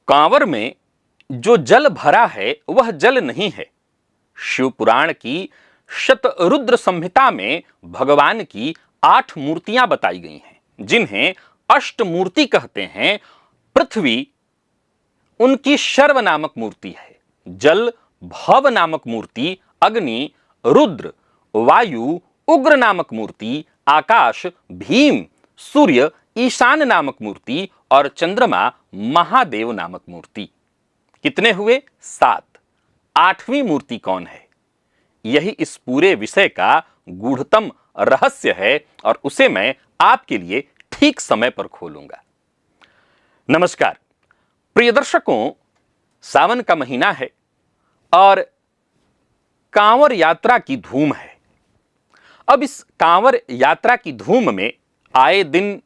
कांवर में जो जल भरा है वह जल नहीं है। शिव पुराण की शतरुद्र संहिता में भगवान की 8 मूर्तियां बताई गई हैं, जिन्हें अष्टमूर्ति कहते हैं। पृथ्वी उनकी शर्व नामक मूर्ति है, जल भव नामक मूर्ति, अग्नि रुद्र, वायु उग्र नामक मूर्ति, आकाश भीम, सूर्य ईशान नामक मूर्ति और चंद्रमा महादेव नामक मूर्ति। कितने हुए? 7। 8वीं मूर्ति कौन है? यही इस पूरे विषय का गूढ़तम रहस्य है और उसे मैं आपके लिए ठीक समय पर खोलूंगा। नमस्कार प्रिय दर्शकों, सावन का महीना है और कांवर यात्रा की धूम है। अब इस कांवर यात्रा की धूम में आए दिन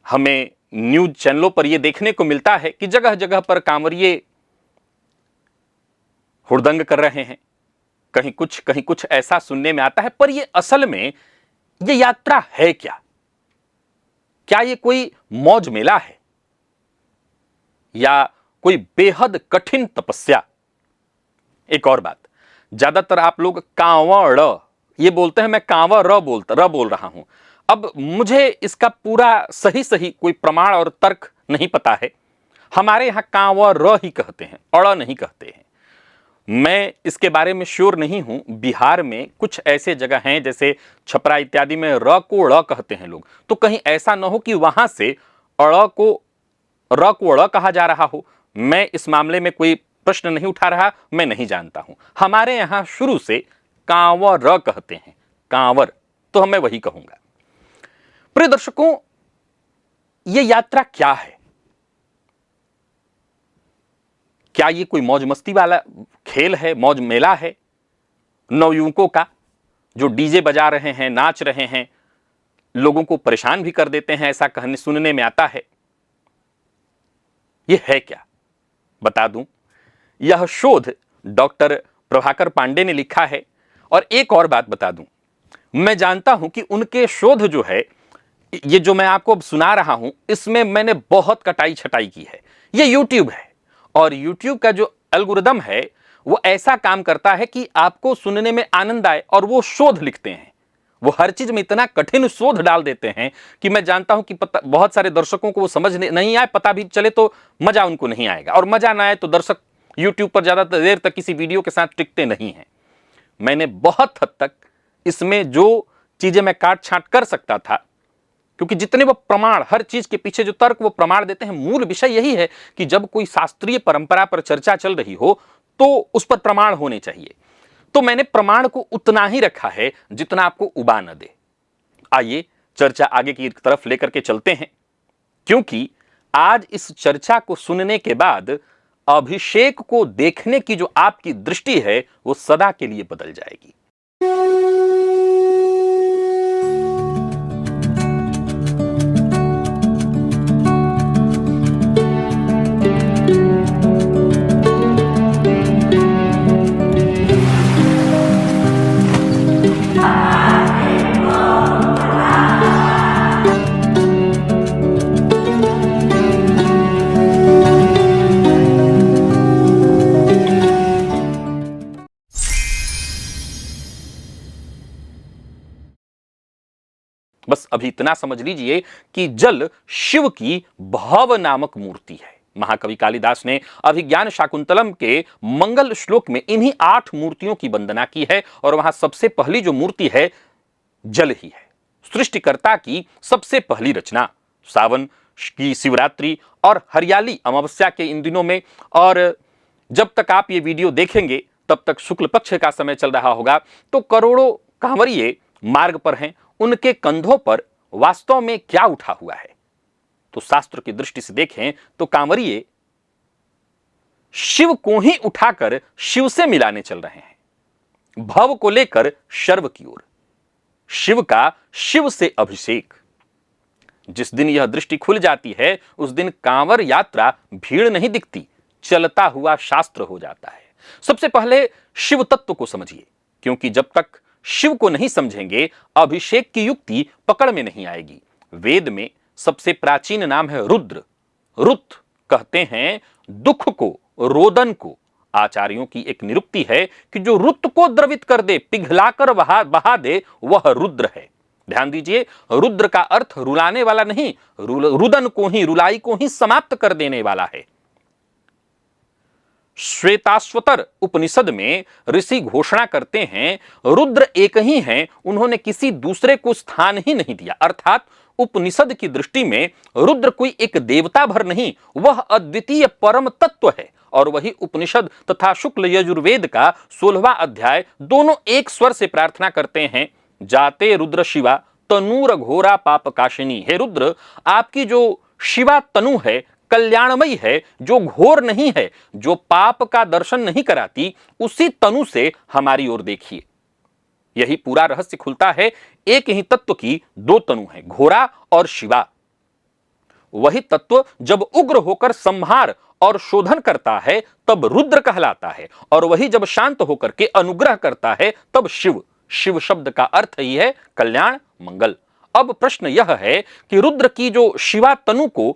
हमें न्यूज चैनलों पर यह देखने को मिलता है कि जगह जगह पर कांवरिये हुड़दंग कर रहे हैं। कहीं कुछ ऐसा सुनने में आता है, पर यह असल में यह यात्रा है क्या? क्या यह कोई मौज मेला है या कोई बेहद कठिन तपस्या? एक और बात, ज्यादातर आप लोग कांवड़ ये बोलते हैं, मैं कांवर बोल रहा हूं। अब मुझे इसका पूरा सही कोई प्रमाण और तर्क नहीं पता है। हमारे यहां कांवर ही कहते हैं, अड़ नहीं कहते हैं। मैं इसके बारे में श्योर नहीं हूं। बिहार में कुछ ऐसे जगह हैं, जैसे छपरा इत्यादि में र को ड़ कहते हैं लोग, तो कहीं ऐसा न हो कि वहां से अड़ को र को ड़ कहा जा रहा हो। मैं इस मामले में कोई प्रश्न नहीं उठा रहा, मैं नहीं जानता हूं। हमारे यहां शुरू से कांवर कहते हैं, कांवर, तो मैं वही कहूंगा। प्रिय दर्शकों, यह यात्रा क्या है? क्या यह कोई मौज मस्ती वाला खेल है, मौज मेला है नवयुवकों का, जो डीजे बजा रहे हैं, नाच रहे हैं, लोगों को परेशान भी कर देते हैं, ऐसा कहने सुनने में आता है? यह है क्या? बता दूं, यह शोध डॉक्टर प्रभाकर पांडे ने लिखा है। और एक और बात बता दूं, मैं जानता हूं कि उनके शोध जो है, ये जो मैं आपको अब सुना रहा हूं, इसमें मैंने बहुत कटाई छटाई की है। ये यूट्यूब है और यूट्यूब का जो एल्गोरिदम है वो ऐसा काम करता है कि आपको सुनने में आनंद आए, और वो शोध लिखते हैं। वो हर चीज में इतना कठिन शोध डाल देते हैं कि मैं जानता हूं कि बहुत सारे दर्शकों को वो समझ नहीं आए, पता भी चले तो मजा उनको नहीं आएगा, और मजा ना आए तो दर्शक यूट्यूब पर ज्यादा देर तक किसी वीडियो के साथ टिकते नहीं हैं। मैंने बहुत हद तक इसमें जो चीजें मैं काट छांट कर सकता था, क्योंकि जितने वो प्रमाण, हर चीज के पीछे जो तर्क वो प्रमाण देते हैं, मूल विषय यही है कि जब कोई शास्त्रीय परंपरा पर चर्चा चल रही हो तो उस पर प्रमाण होने चाहिए। तो मैंने प्रमाण को उतना ही रखा है जितना आपको उबा न दे। आइए चर्चा आगे की तरफ लेकर के चलते हैं, क्योंकि आज इस चर्चा को सुनने के बाद अभिषेक को देखने की जो आपकी दृष्टि है वो सदा के लिए बदल जाएगी। बस अभी इतना समझ लीजिए कि जल शिव की भव नामक मूर्ति है। महाकवि कालिदास ने अभिज्ञान शाकुंतलम के मंगल श्लोक में इन्हीं 8 मूर्तियों की वंदना की है, और वहां सबसे पहली जो मूर्ति है जल ही है। सृष्टिकर्ता की सबसे पहली रचना। सावन की शिवरात्रि और हरियाली अमावस्या के इन दिनों में, और जब तक आप ये वीडियो देखेंगे तब तक शुक्ल पक्ष का समय चल रहा होगा, तो करोड़ों कांवरिये मार्ग पर हैं। उनके कंधों पर वास्तव में क्या उठा हुआ है? तो शास्त्र की दृष्टि से देखें तो कांवरिये शिव को ही उठाकर शिव से मिलाने चल रहे हैं, भव को लेकर शर्व की ओर। शिव का शिव से अभिषेक। जिस दिन यह दृष्टि खुल जाती है उस दिन कांवर यात्रा भीड़ नहीं दिखती, चलता हुआ शास्त्र हो जाता है। सबसे पहले शिव तत्व को समझिए, क्योंकि जब तक शिव को नहीं समझेंगे अभिषेक की युक्ति पकड़ में नहीं आएगी। वेद में सबसे प्राचीन नाम है रुद्र। रुत कहते हैं दुख को, रोदन को। आचार्यों की एक निरुक्ति है कि जो रुत को द्रवित कर दे, पिघलाकर बहा दे, वह रुद्र है। ध्यान दीजिए, रुद्र का अर्थ रुलाने वाला नहीं, रुदन को ही, रुलाई को ही समाप्त कर देने वाला है। श्वेताश्वतर उपनिषद में ऋषि घोषणा करते हैं रुद्र एक ही हैं, उन्होंने किसी दूसरे को स्थान ही नहीं दिया। अर्थात उपनिषद की दृष्टि में रुद्र कोई एक देवता भर नहीं, वह अद्वितीय परम तत्व है। और वही उपनिषद तथा शुक्ल यजुर्वेद का 16वां अध्याय दोनों एक स्वर से प्रार्थना करते हैं, जाते रुद्र शिवा तनूर घोरा पाप काशिनी। हे रुद्र, आपकी जो शिवा तनु है, कल्याणमयी है, जो घोर नहीं है, जो पाप का दर्शन नहीं कराती, उसी तनु से हमारी ओर देखिए। यही पूरा रहस्य खुलता है। एक ही तत्व की दो तनु है, घोरा और शिवा। वही तत्व जब उग्र होकर संहार और शोधन करता है तब रुद्र कहलाता है, और वही जब शांत होकर के अनुग्रह करता है तब शिव। शिव शब्द का अर्थ ही है कल्याण, मंगल। अब प्रश्न यह है कि रुद्र की जो शिवा तनु को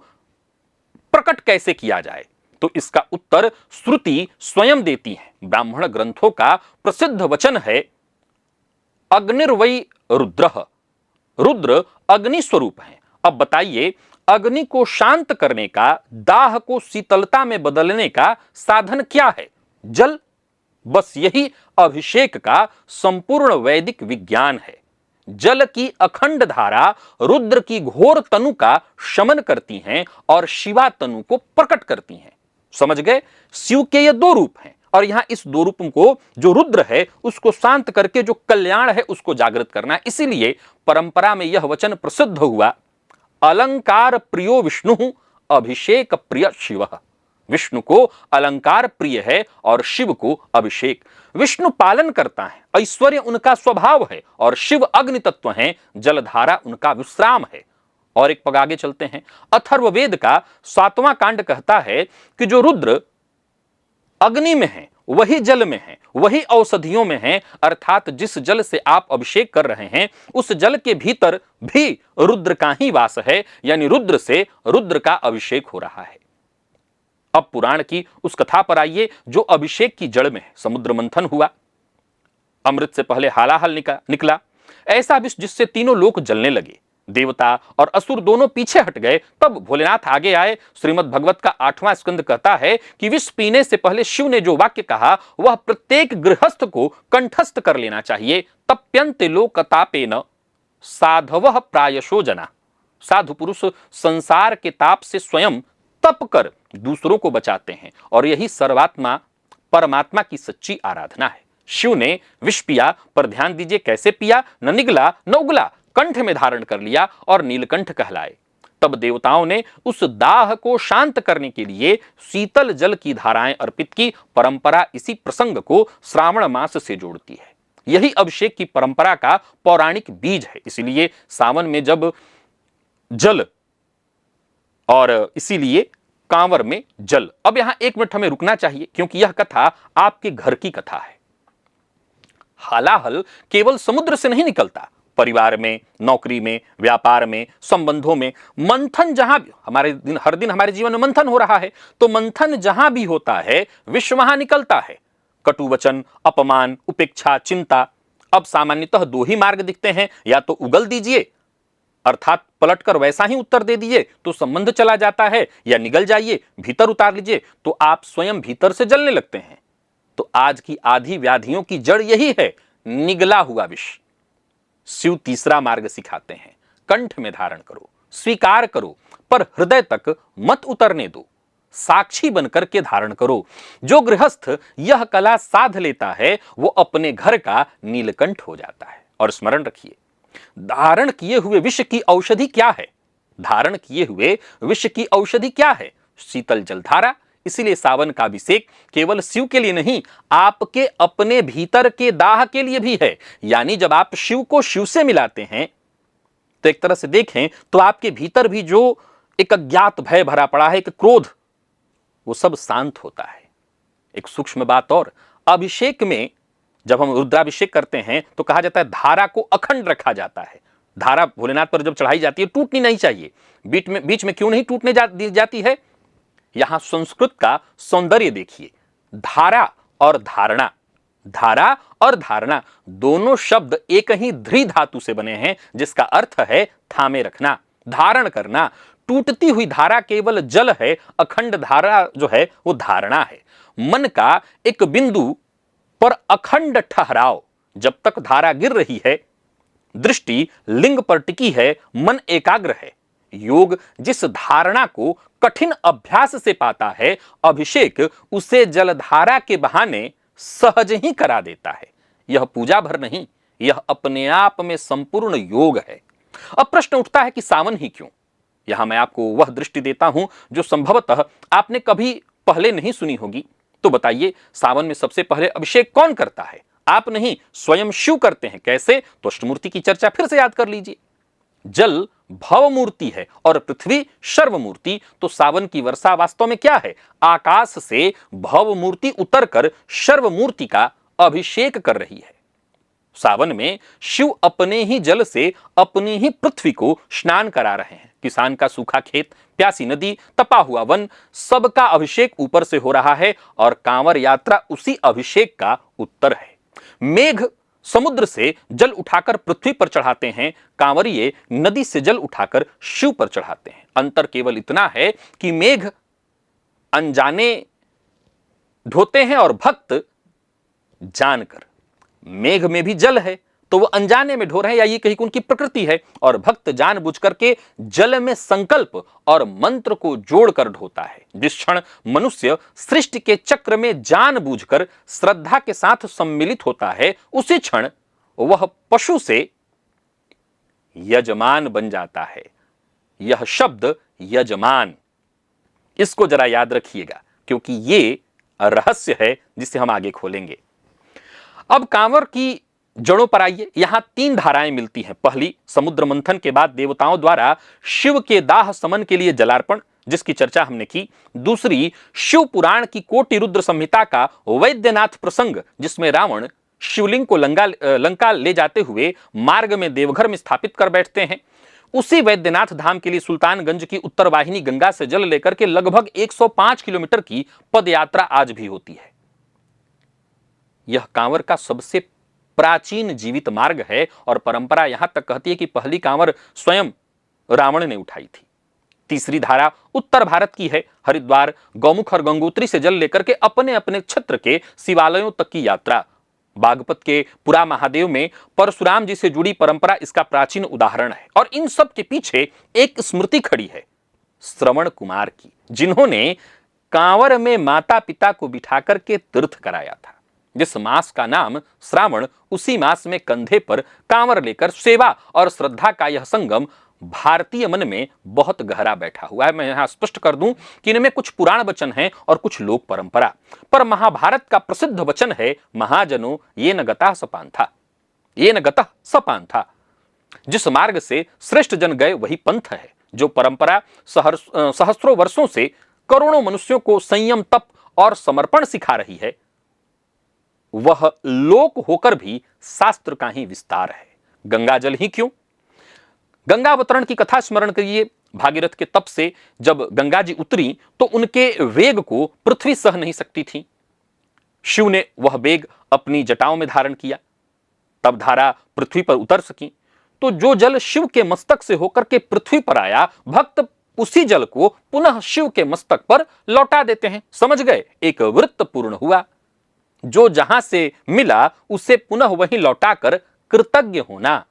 प्रकट कैसे किया जाए, तो इसका उत्तर श्रुति स्वयं देती है। ब्राह्मण ग्रंथों का प्रसिद्ध वचन है, अग्निर्वै रुद्रः, रुद्र अग्नि स्वरूप है। अब बताइए, अग्नि को शांत करने का, दाह को शीतलता में बदलने का साधन क्या है? जल। बस यही अभिषेक का संपूर्ण वैदिक विज्ञान है। जल की अखंड धारा रुद्र की घोर तनु का शमन करती हैं और शिवा तनु को प्रकट करती हैं। समझ गए? शिव के ये दो रूप हैं, और यहां इस दो रूपों को, जो रुद्र है उसको शांत करके जो कल्याण है उसको जागृत करना है। इसीलिए परंपरा में यह वचन प्रसिद्ध हुआ, अलंकार प्रियो विष्णु अभिषेक प्रिय शिव। विष्णु को अलंकार प्रिय है और शिव को अभिषेक। विष्णु पालन करता है, ऐश्वर्य उनका स्वभाव है, और शिव अग्नि तत्व हैं, जलधारा उनका विश्राम है। और एक पग आगे चलते हैं। अथर्ववेद का 7वां कांड कहता है कि जो रुद्र अग्नि में है, वही जल में है, वही औषधियों में है। अर्थात जिस जल से आप अभिषेक कर रहे हैं उस जल के भीतर भी रुद्र का ही वास है, यानी रुद्र से रुद्र का अभिषेक हो रहा है। अब पुराण की उस कथा पर आइए जो अभिषेक की जड़ में है। समुद्र मंथन हुआ, अमृत से पहले हालाहल निकला, ऐसा विष जिससे तीनों लोक जलने लगे। देवता और असुर दोनों पीछे हट गए। तब भोलेनाथ आगे आए। श्रीमद् भागवत का 8वां स्कंद कहता है कि विष पीने से पहले शिव ने जो वाक्य कहा वह प्रत्येक गृहस्थ को कंठस्थ कर लेना चाहिए। तप्यन्ते लोकतापेन साधवः प्रायशो जना। साधु पुरुष संसार के ताप से स्वयं तप कर दूसरों को बचाते हैं, और यही सर्वात्मा परमात्मा की सच्ची आराधना है। शिव ने विष पिया, पर ध्यान दीजिए कैसे पिया, न निगला न उगला, कंठ में धारण कर लिया और नीलकंठ कहलाए। तब देवताओं ने उस दाह को शांत करने के लिए शीतल जल की धाराएं अर्पित की। परंपरा इसी प्रसंग को श्रावण मास से जोड़ती है। यही अभिषेक की परंपरा का पौराणिक बीज है। इसलिए सावन में जब जल, और इसीलिए कांवर में जल। अब यहां 1 मिनट हमें रुकना चाहिए, क्योंकि यह कथा आपके घर की कथा है। हालाहल केवल समुद्र से नहीं निकलता। परिवार में, नौकरी में, व्यापार में, संबंधों में मंथन जहां भी, हर दिन हमारे जीवन में मंथन हो रहा है, तो मंथन जहां भी होता है विष वहां निकलता है। कटु वचन, अपमान, उपेक्षा, चिंता। अब सामान्यतः 2 ही मार्ग दिखते हैं, या तो उगल दीजिए अर्थात पलटकर वैसा ही उत्तर दे दीजिए तो संबंध चला जाता है, या निगल जाइए, भीतर उतार लीजिए तो आप स्वयं भीतर से जलने लगते हैं। तो आज की आधी व्याधियों की जड़ यही है, निगला हुआ विष। शिव तीसरा मार्ग सिखाते हैं, कंठ में धारण करो, स्वीकार करो, पर हृदय तक मत उतरने दो, साक्षी बनकर के धारण करो। जो गृहस्थ यह कला साध लेता है वो अपने घर का नीलकंठ हो जाता है। और स्मरण रखिए, धारण किए हुए विष की औषधि क्या है? धारण किए हुए विष की औषधि क्या है? शीतल जलधारा। इसीलिए सावन का अभिषेक केवल शिव के लिए नहीं, आपके अपने भीतर के दाह के लिए भी है। यानी जब आप शिव को शिव से मिलाते हैं तो एक तरह से देखें तो आपके भीतर भी जो एक अज्ञात भय भरा पड़ा है, एक क्रोध, वो सब शांत होता है। एक सूक्ष्म बात और, अभिषेक में जब हम रुद्राभिषेक करते हैं तो कहा जाता है धारा को अखंड रखा जाता है। धारा भोलेनाथ पर जब चढ़ाई जाती है टूटनी नहीं चाहिए। बीच में क्यों नहीं टूटने जाती है? यहां संस्कृत का सौंदर्य देखिए। धारा और धारणा, धारा और धारणा दोनों शब्द एक ही ध्री धातु से बने हैं, जिसका अर्थ है थामे रखना, धारण करना। टूटती हुई धारा केवल जल है, अखंड धारा जो है वो धारणा है। मन का एक बिंदु पर अखंड ठहराव, जब तक धारा गिर रही है, दृष्टि लिंग पर टिकी है, मन एकाग्र है। योग जिस धारणा को कठिन अभ्यास से पाता है, अभिषेक उसे जलधारा के बहाने सहज ही करा देता है। यह पूजा भर नहीं, यह अपने आप में संपूर्ण योग है। अब प्रश्न उठता है कि सावन ही क्यों? यहां मैं आपको वह दृष्टि देता हूं जो संभवतः आपने कभी पहले नहीं सुनी होगी। तो बताइए, सावन में सबसे पहले अभिषेक कौन करता है? आप नहीं, स्वयं शिव करते हैं। कैसे? तो अष्टमूर्ति की चर्चा फिर से याद कर लीजिए। जल भव मूर्ति है और पृथ्वी शर्व मूर्ति। तो सावन की वर्षा वास्तव में क्या है? आकाश से भव मूर्ति उतरकर शर्व मूर्ति का अभिषेक कर रही है। सावन में शिव अपने ही जल से अपनी ही पृथ्वी को स्नान करा रहे हैं। किसान का सूखा खेत, प्यासी नदी, तपा हुआ वन, सबका अभिषेक ऊपर से हो रहा है और कांवर यात्रा उसी अभिषेक का उत्तर है। मेघ समुद्र से जल उठाकर पृथ्वी पर चढ़ाते हैं, कांवरिये नदी से जल उठाकर शिव पर चढ़ाते हैं। अंतर केवल इतना है कि मेघ अनजाने ढोते हैं और भक्त जानकर। मेघ में भी जल है तो वो अनजाने में ढो रहे हैं, या ये कहीं उनकी प्रकृति है, और भक्त जानबूझ करके जल में संकल्प और मंत्र को जोड़कर ढोता है। जिस क्षण मनुष्य सृष्टि के चक्र में जानबूझकर श्रद्धा के साथ सम्मिलित होता है, उसी क्षण वह पशु से यजमान बन जाता है। यह शब्द यजमान, इसको जरा याद रखिएगा, क्योंकि ये रहस्य है जिसे हम आगे खोलेंगे। अब कांवर की जड़ों पर आइए। यहां 3 धाराएं मिलती हैं। पहली, समुद्र मंथन के बाद देवताओं द्वारा शिव के दाह समन के लिए जलार्पण, जिसकी चर्चा हमने की। दूसरी, शिव पुराण की कोटि रुद्र संहिता का वैद्यनाथ प्रसंग, जिसमें रावण शिवलिंग को लंका ले जाते हुए मार्ग में देवघर में स्थापित कर बैठते हैं। उसी वैद्यनाथ धाम के लिए सुल्तानगंज की उत्तर वाहिनी गंगा से जल लेकर के लगभग 105 किलोमीटर की पद यात्रा आज भी होती है। यह कांवर का सबसे प्राचीन जीवित मार्ग है और परंपरा यहां तक कहती है कि पहली कांवर स्वयं रावण ने उठाई थी। तीसरी धारा उत्तर भारत की है। हरिद्वार, गौमुख और गंगोत्री से जल लेकर के अपने अपने क्षेत्र के शिवालयों तक की यात्रा। बागपत के पुरा महादेव में परशुराम जी से जुड़ी परंपरा इसका प्राचीन उदाहरण है। और इन सब के पीछे एक स्मृति खड़ी है, श्रवण कुमार की, जिन्होंने कांवर में माता पिता को बिठा करके तीर्थ कराया था। जिस मास का नाम श्रावण, उसी मास में कंधे पर कांवर लेकर सेवा और श्रद्धा का यह संगम भारतीय मन में बहुत गहरा बैठा हुआ है। मैं यहां स्पष्ट कर दूं कि इनमें कुछ पुराण वचन हैं और कुछ लोक परंपरा, पर महाभारत का प्रसिद्ध वचन है, महाजनों ये न गतः सपांथा, ये न गतः सपांथा। जिस मार्ग से श्रेष्ठ जन गए वही पंथ है। जो परंपरा सहस्त्रों वर्षों से करोड़ों मनुष्यों को संयम, तप और समर्पण सिखा रही है, वह लोक होकर भी शास्त्र का ही विस्तार है। गंगा जल ही क्यों? गंगा अवतरण की कथा स्मरण करिए। भागीरथ के तप से जब गंगा जी उतरी तो उनके वेग को पृथ्वी सह नहीं सकती थी। शिव ने वह वेग अपनी जटाओं में धारण किया, तब धारा पृथ्वी पर उतर सकी। तो जो जल शिव के मस्तक से होकर के पृथ्वी पर आया, भक्त उसी जल को पुनः शिव के मस्तक पर लौटा देते हैं। समझ गए? एक वृत्त पूर्ण हुआ। जो जहां से मिला उसे पुनः वहीं लौटाकर कृतज्ञ होना।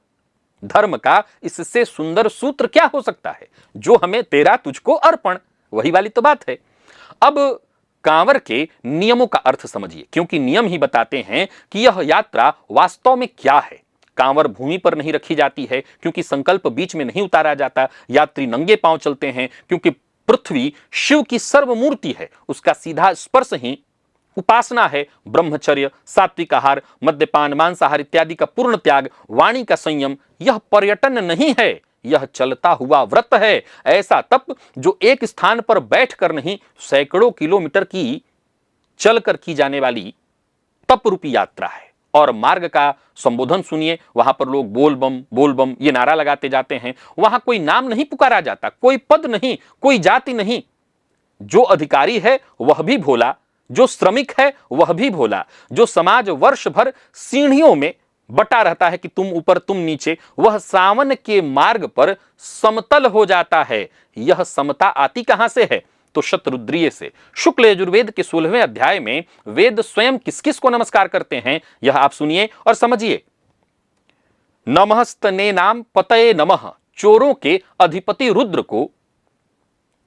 धर्म का इससे सुंदर सूत्र क्या हो सकता है? जो हमें तेरा तुझको अर्पण, वही वाली तो बात है। अब कांवर के नियमों का अर्थ समझिए, क्योंकि नियम ही बताते हैं कि यह यात्रा वास्तव में क्या है। कांवर भूमि पर नहीं रखी जाती है, क्योंकि संकल्प बीच में नहीं उतारा जाता। यात्री नंगे पांव चलते हैं, क्योंकि पृथ्वी शिव की सर्वमूर्ति है, उसका सीधा स्पर्श ही उपासना है। ब्रह्मचर्य, सात्विक आहार, मद्यपान, मांसाहार इत्यादि का पूर्ण त्याग, वाणी का संयम, यह पर्यटन नहीं है, यह चलता हुआ व्रत है। ऐसा तप जो एक स्थान पर बैठकर नहीं, सैकड़ों किलोमीटर की चलकर की जाने वाली तप रूपी यात्रा है। और मार्ग का संबोधन सुनिए, वहां पर लोग बोल बम ये नारा लगाते जाते हैं। वहां कोई नाम नहीं पुकारा जाता, कोई पद नहीं, कोई जाति नहीं, जो अधिकारी है वह भी भोला, जो श्रमिक है वह भी भोला, जो समाज वर्ष भर सीढ़ियों में बटा रहता है कि तुम ऊपर तुम नीचे, वह सावन के मार्ग पर समतल हो जाता है। यह समता आती कहां से है? तो शतरुद्रीय से। शुक्ल यजुर्वेद के 16वें अध्याय में वेद स्वयं किस किस को नमस्कार करते हैं, यह आप सुनिए और समझिए। नमस्तने नाम पतये नमः, चोरों के अधिपति रुद्र को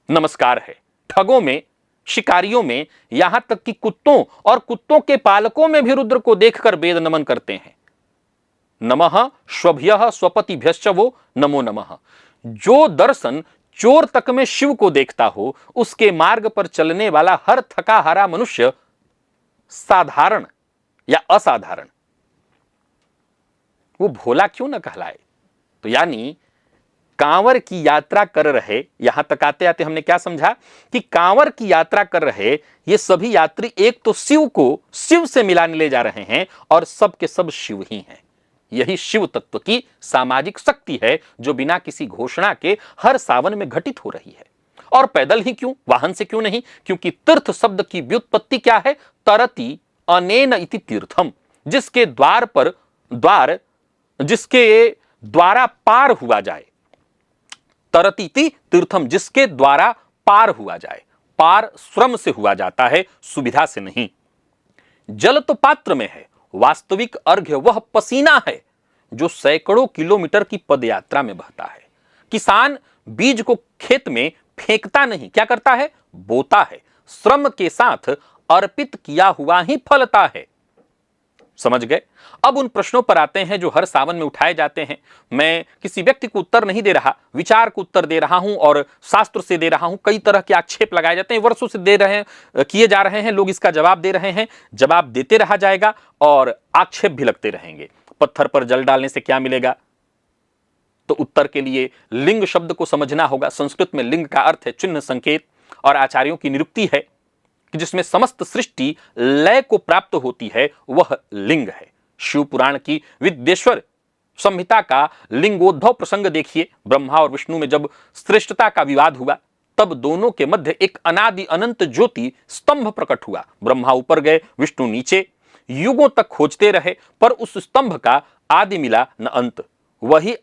नमस्कार है। ठगों में, शिकारियों में, यहां तक कि कुत्तों और कुत्तों के पालकों में भी रुद्र को देखकर वेद नमन करते हैं। नमः स्वभ्यः स्वपतिभ्यश्च वो नमो नमः। जो दर्शन चोर तक में शिव को देखता हो, उसके मार्ग पर चलने वाला हर थका हारा मनुष्य साधारण या असाधारण, वो भोला क्यों न कहलाए? तो यानी कांवर की यात्रा कर रहे, यहां तक आते आते हमने क्या समझा कि कांवर की यात्रा कर रहे ये सभी यात्री एक तो शिव को शिव से मिलाने ले जा रहे हैं और सब के सब शिव ही हैं। यही शिव तत्व की सामाजिक शक्ति है जो बिना किसी घोषणा के हर सावन में घटित हो रही है। और पैदल ही क्यों, वाहन से क्यों नहीं? क्योंकि तीर्थ शब्द की व्युत्पत्ति क्या है? तरति अनेन इति तीर्थम, जिसके द्वार पर द्वार, जिसके द्वारा पार हुआ जाए। तरति इति तीर्थम, जिसके द्वारा पार हुआ जाए। पार श्रम से हुआ जाता है, सुविधा से नहीं। जल तो पात्र में है, वास्तविक अर्घ्य वह पसीना है जो सैकड़ों किलोमीटर की पदयात्रा में बहता है। किसान बीज को खेत में फेंकता नहीं, क्या करता है? बोता है। श्रम के साथ अर्पित किया हुआ ही फलता है। समझ गए? अब उन प्रश्नों पर आते हैं जो हर सावन में उठाए जाते हैं। मैं किसी व्यक्ति को उत्तर नहीं दे रहा, विचार को उत्तर दे रहा हूं और शास्त्र से दे रहा हूं। कई तरह के आक्षेप लगाए जाते हैं, वर्षों से किए जा रहे हैं, लोग इसका जवाब दे रहे हैं। जवाब देते रहा जाएगा और आक्षेप भी लगते रहेंगे। पत्थर पर जल डालने से क्या मिलेगा? तो उत्तर के लिए लिंग शब्द को समझना होगा। संस्कृत में लिंग का अर्थ है चिन्ह, संकेत, और आचार्यों की निरुक्ति है कि जिसमें समस्त सृष्टि लय को प्राप्त होती है, वह लिंग है। शिव पुराण की विद्येश्वर संहिता का लिंगोद्भव प्रसंग देखिए। ब्रह्मा और विष्णु में जब श्रेष्ठता का विवाद हुआ, तब दोनों के मध्य एक अनादि अनंत ज्योति स्तंभ प्रकट हुआ। ब्रह्मा ऊपर गए, विष्णु नीचे। युगों तक खोजते रहे, पर उस स्तंभ का आदि मिला न अंत। वही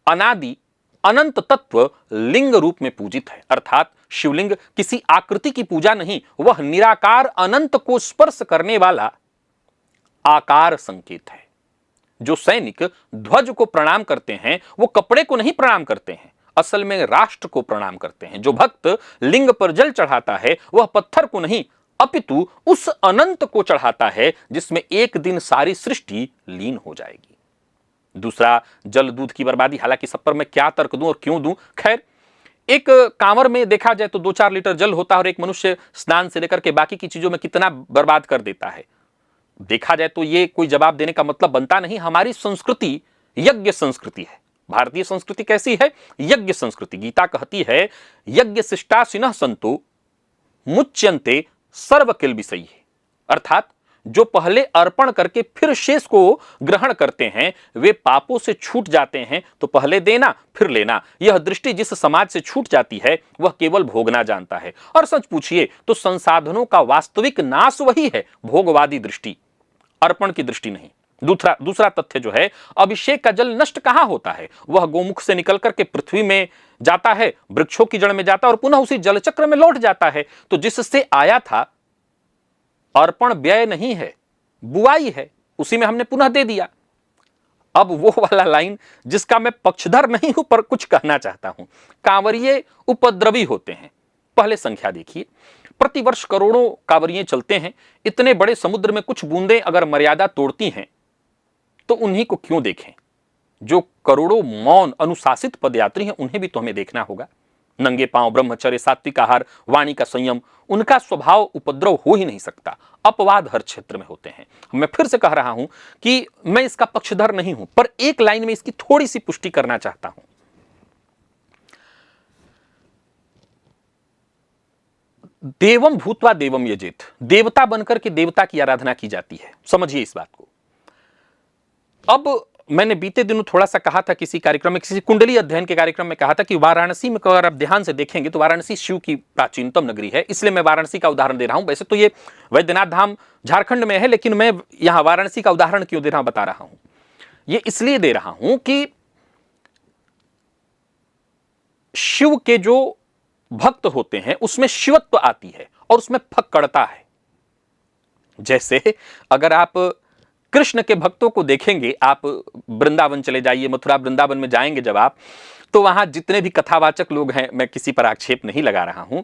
अनादि अनंत तत्व लिंग रूप में पूजित है। अर्थात शिवलिंग किसी आकृति की पूजा नहीं, वह निराकार अनंत को स्पर्श करने वाला आकार संकेत है। जो सैनिक ध्वज को प्रणाम करते हैं, वो कपड़े को नहीं प्रणाम करते हैं, असल में राष्ट्र को प्रणाम करते हैं। जो भक्त लिंग पर जल चढ़ाता है, वह पत्थर को नहीं अपितु उस अनंत को चढ़ाता है जिसमें एक दिन सारी सृष्टि लीन हो जाएगी। दूसरा, जल दूध की बर्बादी। हालांकि सब पर मैं क्या तर्क दूं और क्यों दूं, खैर, एक कांवर में देखा जाए तो 2-4 लीटर जल होता है और एक मनुष्य स्नान से लेकर के बाकी की चीजों में कितना बर्बाद कर देता है। देखा जाए तो ये कोई जवाब देने का मतलब बनता नहीं। हमारी संस्कृति यज्ञ संस्कृति है। भारतीय संस्कृति कैसी है? यज्ञ संस्कृति। गीता कहती है, यज्ञ शिष्टासिनः सन्तु मुच्यन्ते सर्व किल्बिषैः। अर्थात जो पहले अर्पण करके फिर शेष को ग्रहण करते हैं, वे पापों से छूट जाते हैं। तो पहले देना फिर लेना, यह दृष्टि जिस समाज से छूट जाती है, वह केवल भोगना जानता है। और सच पूछिए तो संसाधनों का वास्तविक नाश वही है, भोगवादी दृष्टि, अर्पण की दृष्टि नहीं। दूसरा तथ्य जो है, अभिषेक का जल नष्ट कहां होता है? वह गोमुख से निकल करके पृथ्वी में जाता है, वृक्षों की जड़ में जाता है और पुनः उसी जलचक्र में लौट जाता है। तो जिससे आया था, अर्पण व्यय नहीं है, बुआई है, उसी में हमने पुनः दे दिया। अब वो वाला लाइन जिसका मैं पक्षधर नहीं हूं पर कुछ कहना चाहता हूं, कांवरिये उपद्रवी होते हैं। पहले संख्या देखिए, प्रतिवर्ष करोड़ों कांवरिये चलते हैं। इतने बड़े समुद्र में कुछ बूंदें अगर मर्यादा तोड़ती हैं तो उन्हीं को क्यों देखें? जो करोड़ों मौन अनुशासित पदयात्री हैं, उन्हें भी तो हमें देखना होगा। नंगे पांव, ब्रह्मचर्य, सात्विक आहार, वाणी का संयम, उनका स्वभाव उपद्रव हो ही नहीं सकता। अपवाद हर क्षेत्र में होते हैं। मैं फिर से कह रहा हूं कि मैं इसका पक्षधर नहीं हूं, पर एक लाइन में इसकी थोड़ी सी पुष्टि करना चाहता हूं। देवम भूत्वा देवम यजेत, देवता बनकर के देवता की आराधना की जाती है। समझिए इस बात को। अब मैंने बीते दिनों थोड़ा सा कहा था किसी कार्यक्रम में, किसी कुंडली अध्ययन के कार्यक्रम में कहा था कि वाराणसी में अगर आप ध्यान से देखेंगे तो वाराणसी शिव की प्राचीनतम नगरी है, इसलिए मैं वाराणसी का उदाहरण दे रहा हूं। वैसे तो ये वैद्यनाथ धाम झारखंड में है, लेकिन मैं यहां वाराणसी का उदाहरण क्यों दे रहा बता रहा हूं। ये इसलिए दे रहा हूं कि शिव के जो भक्त होते हैं उसमें शिवत्व आती है और उसमें फक्कड़ता है। जैसे अगर आप कृष्ण के भक्तों को देखेंगे, आप वृंदावन चले जाइए, मथुरा वृंदावन में जाएंगे जब आप, तो वहां जितने भी कथावाचक लोग हैं, मैं किसी पर आक्षेप नहीं लगा रहा हूं,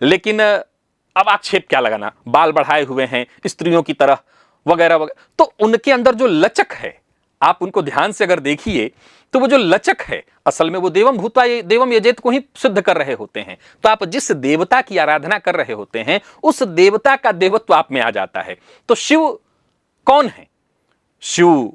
लेकिन अब आक्षेप क्या लगाना, बाल बढ़ाए हुए हैं स्त्रियों की तरह वगैरह वगैरह, तो उनके अंदर जो लचक है, आप उनको ध्यान से अगर देखिए तो वो जो लचक है, असल में वो देवम भूत्वा देवम यजेत को ही सिद्ध कर रहे होते हैं। तो आप जिस देवता की आराधना कर रहे होते हैं उस देवता का देवत्व आप में आ जाता है। तो शिव कौन है? शिव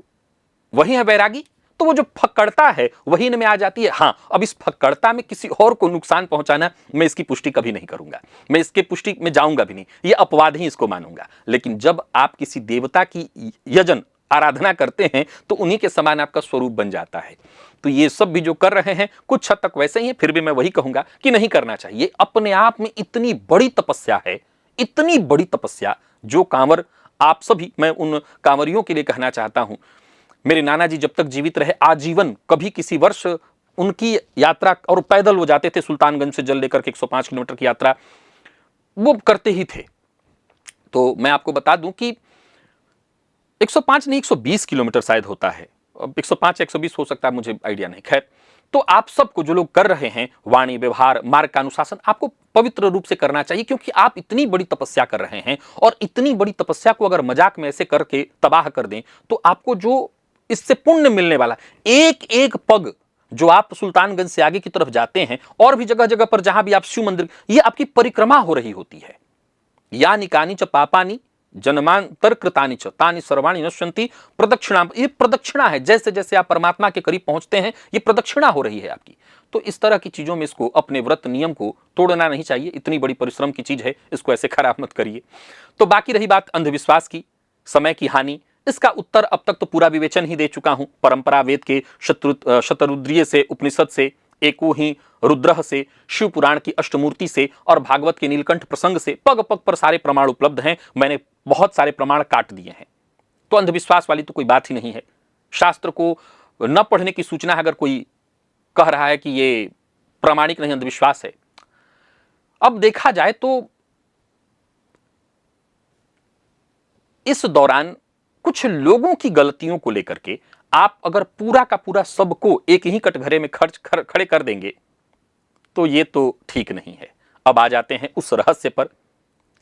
वही है वैरागी। तो वो जो फक्कड़ता है वही इनमें आ जाती है। हां, अब इस फक्कड़ता में किसी और को नुकसान पहुंचाना, मैं इसकी पुष्टि कभी नहीं करूंगा, मैं इसके पुष्टि में जाऊंगा भी नहीं, ये अपवाद ही इसको मानूंगा। लेकिन जब आप किसी देवता की यजन आराधना करते हैं तो उन्हीं के समान आपका स्वरूप बन जाता है। तो ये सब भी जो कर रहे हैं कुछ हद तक वैसे ही है, फिर भी मैं वही कहूंगा कि नहीं करना चाहिए। अपने आप में इतनी बड़ी तपस्या है, इतनी बड़ी तपस्या, जो कांवर आप सभी, मैं उन कांवरियों के लिए कहना चाहता हूं, मेरे नाना जी जब तक जीवित रहे आजीवन कभी किसी वर्ष उनकी यात्रा, और पैदल वो जाते थे सुल्तानगंज से जल लेकर के 105 किलोमीटर की यात्रा वो करते ही थे। तो मैं आपको बता दूं कि 105 नहीं 120 किलोमीटर शायद होता है, अब 105 या 120 हो सकता है, मुझे आइडिया नहीं। खैर, तो आप सबको जो लोग कर रहे हैं वाणी व्यवहार मार्ग का अनुशासन आपको पवित्र रूप से करना चाहिए, क्योंकि आप इतनी बड़ी तपस्या कर रहे हैं और इतनी बड़ी तपस्या को अगर मजाक में ऐसे करके तबाह कर दें तो आपको जो इससे पुण्य मिलने वाला एक एक पग जो आप सुल्तानगंज से आगे की तरफ जाते हैं और भी जगह जगह पर जहां भी आप शिव मंदिर, ये आपकी परिक्रमा हो रही होती है। यानि कानि च पापानि जन्मांतर कृतानि च तानि सर्वाणि नश्यन्ति प्रदक्षिणा, ये प्रदक्षिणा है। जैसे जैसे आप परमात्मा के करीब पहुंचते हैं ये प्रदक्षिणा हो रही है आपकी। तो इस तरह की चीजों में इसको, अपने व्रत नियम को तोड़ना नहीं चाहिए। इतनी बड़ी परिश्रम की चीज है, इसको ऐसे खराब मत करिए। तो बाकी रही बात अंधविश्वास की, समय की हानि, इसका उत्तर अब तक तो पूरा विवेचन ही दे चुका हूं। परंपरा वेद के शतरुद्रीय से, उपनिषद से, एको ही रुद्रह से, शिव पुराण की अष्टमूर्ति से और भागवत के नीलकंठ प्रसंग से पग पग पर सारे प्रमाण उपलब्ध हैं। मैंने बहुत सारे प्रमाण काट दिए हैं। तो अंधविश्वास वाली तो कोई बात ही नहीं है। शास्त्र को न पढ़ने की सूचना अगर कोई कह रहा है कि ये प्रामाणिक नहीं, अंधविश्वास है। अब देखा जाए तो इस दौरान कुछ लोगों की गलतियों को लेकर के आप अगर पूरा का पूरा सबको एक ही कटघरे में खड़े कर देंगे तो ये तो ठीक नहीं है। अब आ जाते हैं उस रहस्य पर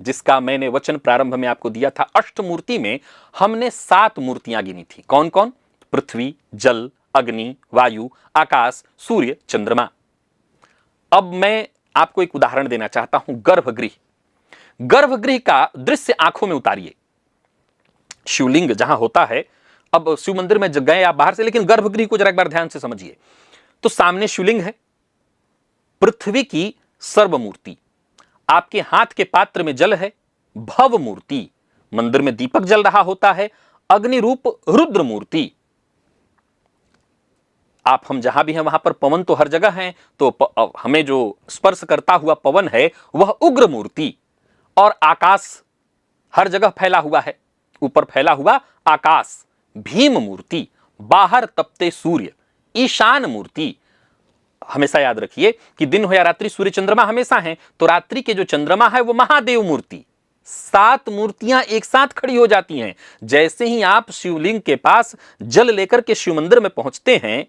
जिसका मैंने वचन प्रारंभ में आपको दिया था। अष्टमूर्ति में हमने 7 मूर्तियां गिनी थी। कौन कौन? पृथ्वी, जल, अग्नि, वायु, आकाश, सूर्य, चंद्रमा। अब मैं आपको एक उदाहरण देना चाहता हूं। गर्भगृह, गर्भगृह का दृश्य आंखों में उतारिए। शिवलिंग जहां होता है, अब शिव मंदिर में गए आप बाहर से, लेकिन गर्भगृह को जरा एक बार ध्यान से समझिए। तो सामने शिवलिंग है, पृथ्वी की सर्व मूर्ति, आपके हाथ के पात्र में जल है, भव मूर्ति, मंदिर में दीपक जल रहा होता है, अग्नि रूप रुद्र मूर्ति। आप हम जहां भी हैं वहां पर पवन तो हर जगह है, तो हमें जो स्पर्श करता हुआ पवन है वह उग्र मूर्ति। और आकाश हर जगह फैला हुआ है, ऊपर फैला हुआ आकाश, भीम मूर्ति। बाहर तपते सूर्य, ईशान मूर्ति। हमेशा याद रखिए कि दिन हो या रात्रि, सूर्य चंद्रमा हमेशा हैं, तो रात्रि के जो चंद्रमा है वो महादेव मूर्ति। 7 मूर्तियां एक साथ खड़ी हो जाती हैं। जैसे ही आप शिवलिंग के पास जल लेकर के शिव मंदिर में पहुंचते हैं,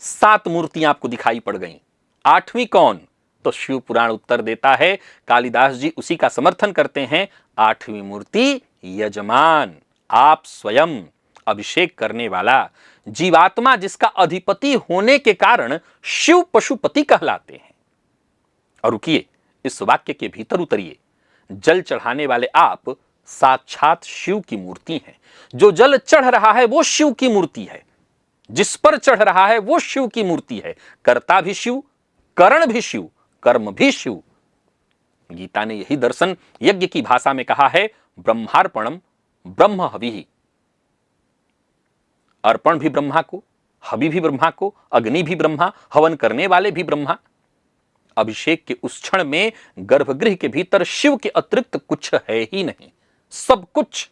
7 मूर्तियां आपको दिखाई पड़ गईं। 8वीं कौन? तो शिव पुराण उत्तर देता है, कालिदास जी उसी का समर्थन करते हैं। 8वीं मूर्ति यजमान, आप स्वयं, अभिषेक करने वाला, जीवात्मा, जिसका अधिपति होने के कारण शिव पशुपति कहलाते हैं। और रुकिए, इस वाक्य के भीतर उतरिए। जल चढ़ाने वाले आप साक्षात शिव की मूर्ति हैं। जो जल चढ़ रहा है वो शिव की मूर्ति है, जिस पर चढ़ रहा है वो शिव की मूर्ति है। कर्ता भी शिव, करण भी शिव, कर्म भी शिव। गीता ने यही दर्शन यज्ञ की भाषा में कहा है, ब्रह्मार्पणम ब्रह्म हविः। अर्पण भी ब्रह्मा को, हवि भी ब्रह्मा को, अग्नि भी ब्रह्मा, हवन करने वाले भी ब्रह्मा। अभिषेक के उस क्षण में गर्भगृह के भीतर शिव के अतिरिक्त कुछ है ही नहीं, सब कुछ।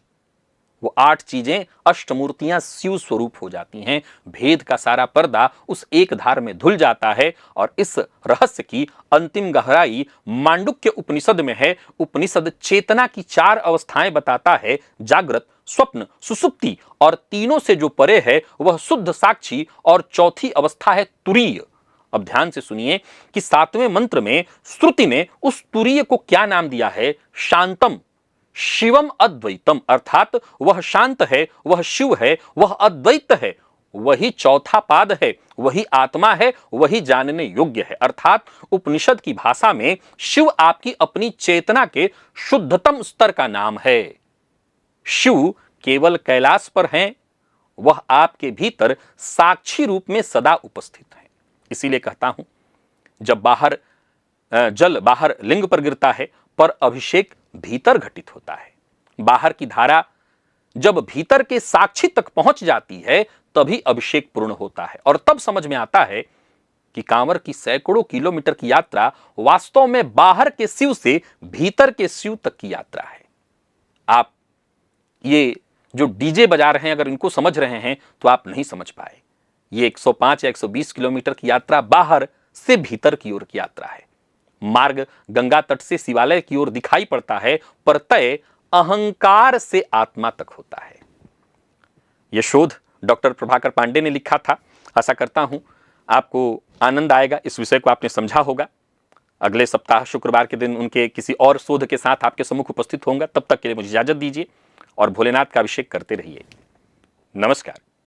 वो 8 चीजें, अष्टमूर्तियां शिव स्वरूप हो जाती हैं। भेद का सारा पर्दा उस एक धार में धुल जाता है और इस रहस्य की अंतिम गहराई मांडुक्य उपनिषद में है। उपनिषद चेतना की 4 अवस्थाएं बताता है, जागृत, स्वप्न, सुसुप्ति, और तीनों से जो परे है वह शुद्ध साक्षी, और चौथी अवस्था है तुरीय। अब ध्यान से सुनिए कि 7वें मंत्र में श्रुति ने उस तुरीय को क्या नाम दिया है? शांतम, शिवम अद्वैतम, अर्थात वह शांत है, वह शिव है, वह अद्वैत है, वही चौथा पाद है, वही आत्मा है, वही जानने योग्य है। अर्थात उपनिषद की भाषा में शिव आपकी अपनी चेतना के शुद्धतम स्तर का नाम है। शिव केवल कैलाश पर हैं, वह आपके भीतर साक्षी रूप में सदा उपस्थित है। इसीलिए कहता हूं, जब बाहर जल बाहर लिंग पर गिरता है, पर अभिषेक भीतर घटित होता है। बाहर की धारा जब भीतर के साक्षी तक पहुंच जाती है, तभी अभिषेक पूर्ण होता है। और तब समझ में आता है कि कांवर की सैकड़ों किलोमीटर की यात्रा वास्तव में बाहर के शिव से भीतर के शिव तक की यात्रा है। आप ये जो डीजे बजा रहे हैं, अगर इनको समझ रहे हैं तो आप नहीं समझ पाए। ये 105 या 120 किलोमीटर की यात्रा बाहर से भीतर की ओर की यात्रा है। मार्ग गंगा तट से शिवालय की ओर दिखाई पड़ता है, पर तय अहंकार से आत्मा तक होता है। यह शोध डॉक्टर प्रभाकर पांडे ने लिखा था। आशा करता हूं आपको आनंद आएगा, इस विषय को आपने समझा होगा। अगले सप्ताह शुक्रवार के दिन उनके किसी और शोध के साथ आपके सम्मुख उपस्थित होऊंगा। तब तक के लिए मुझे इजाजत दीजिए और भोलेनाथ का अभिषेक करते रहिए। नमस्कार।